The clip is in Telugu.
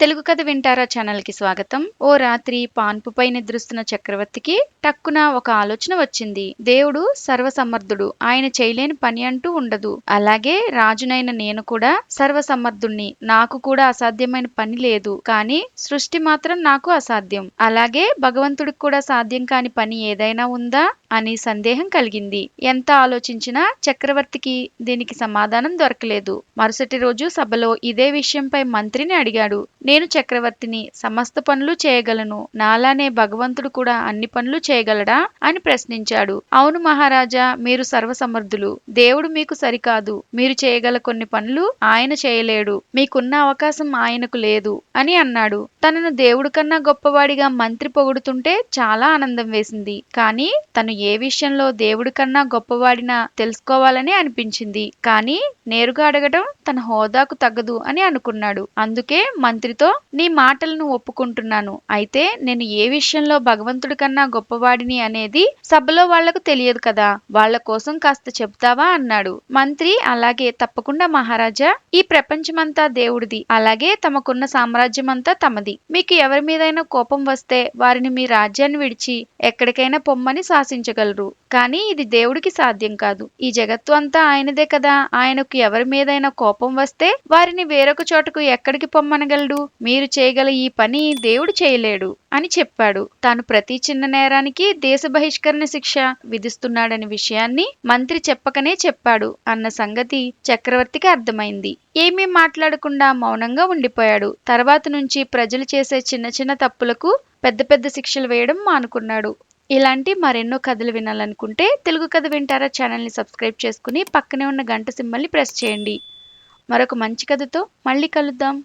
తెలుగు కథ వింటారా ఛానల్‌కి స్వాగతం. ఓ రాత్రి పాన్పుపై నిద్రిస్తున్న చక్రవర్తికి టక్కున ఒక ఆలోచన వచ్చింది. దేవుడు సర్వసమర్థుడు. ఆయన చేయలేని పని అంటూ ఉండదు. అలాగే రాజునైన నేను కూడా సర్వసమర్థుణ్ణి. నాకు కూడా అసాధ్యమైన పని లేదు. కానీ సృష్టి మాత్రం నాకు అసాధ్యం. అలాగే భగవంతుడికి కూడా సాధ్యం కాని పని ఏదైనా ఉందా అని సందేహం కలిగింది. ఎంత ఆలోచించినా చక్రవర్తికి దీనికి సమాధానం దొరకలేదు. మరుసటి రోజు సభలో ఇదే విషయంపై మంత్రిని అడిగాడు. నేను చక్రవర్తిని, సమస్త పనులు చేయగలను. నాలానే భగవంతుడు కూడా అన్ని పనులు చేయగలడా అని ప్రశ్నించాడు. అవును మహారాజా, మీరు సర్వసమర్థులు. దేవుడు మీకు సరికాదు. మీరు చేయగల కొన్ని పనులు ఆయన చేయలేడు. మీకున్న అవకాశం ఆయనకు లేదు అని అన్నాడు. తనను దేవుడి కన్నా గొప్పవాడిగా మంత్రి పొగుడుతుంటే చాలా ఆనందం వేసింది. కానీ తను ఏ విషయంలో దేవుడి కన్నా గొప్పవాడినా తెలుసుకోవాలని అనిపించింది. కానీ నేరుగా అడగడం తన హోదాకు తగ్గదు అని అనుకున్నాడు. అందుకే మంత్రితో, నీ మాటలను ఒప్పుకుంటున్నాను. అయితే నేను ఏ విషయంలో భగవంతుడి కన్నా గొప్పవాడిని అనేది సభలో వాళ్లకు తెలియదు కదా, వాళ్ల కోసం కాస్త చెబుతావా అన్నాడు. మంత్రి, అలాగే, తప్పకుండా మహారాజా. ఈ ప్రపంచమంతా దేవుడిది. అలాగే తమకున్న సామ్రాజ్యమంతా తమది. మీకు ఎవరి మీదైనా కోపం వస్తే వారిని మీ రాజ్యాన్ని విడిచి ఎక్కడికైనా పొమ్మని శాసించగలరు. కానీ ఇది దేవుడికి సాధ్యం కాదు. ఈ జగత్తు అంతా ఆయనదే కదా. ఆయనకు ఎవరి మీదైనా కోపం వస్తే వారిని వేరొక చోటకు ఎక్కడికి పొమ్మనగలడు. మీరు చేయగల ఈ పని దేవుడు చేయలేడు అని చెప్పాడు. తాను ప్రతి చిన్న నేరానికి దేశ బహిష్కరణ శిక్ష విధిస్తున్నాడని విషయాన్ని మంత్రి చెప్పకనే చెప్పాడు అన్న సంగతి చక్రవర్తికి అర్థమైంది. ఏమీ మాట్లాడకుండా మౌనంగా ఉండిపోయాడు. తర్వాత నుంచి ప్రజలు చేసే చిన్న చిన్న తప్పులకు పెద్ద పెద్ద శిక్షలు వేయడం మానుకున్నాడు. ఇలాంటి మరెన్నో కథలు వినాలనుకుంటే తెలుగు కథ వింటారా ఛానల్ని సబ్స్క్రైబ్ చేసుకుని పక్కనే ఉన్న గంట సింబల్ని ప్రెస్ చేయండి. మరొక మంచి కథతో మళ్ళీ కలుద్దాం.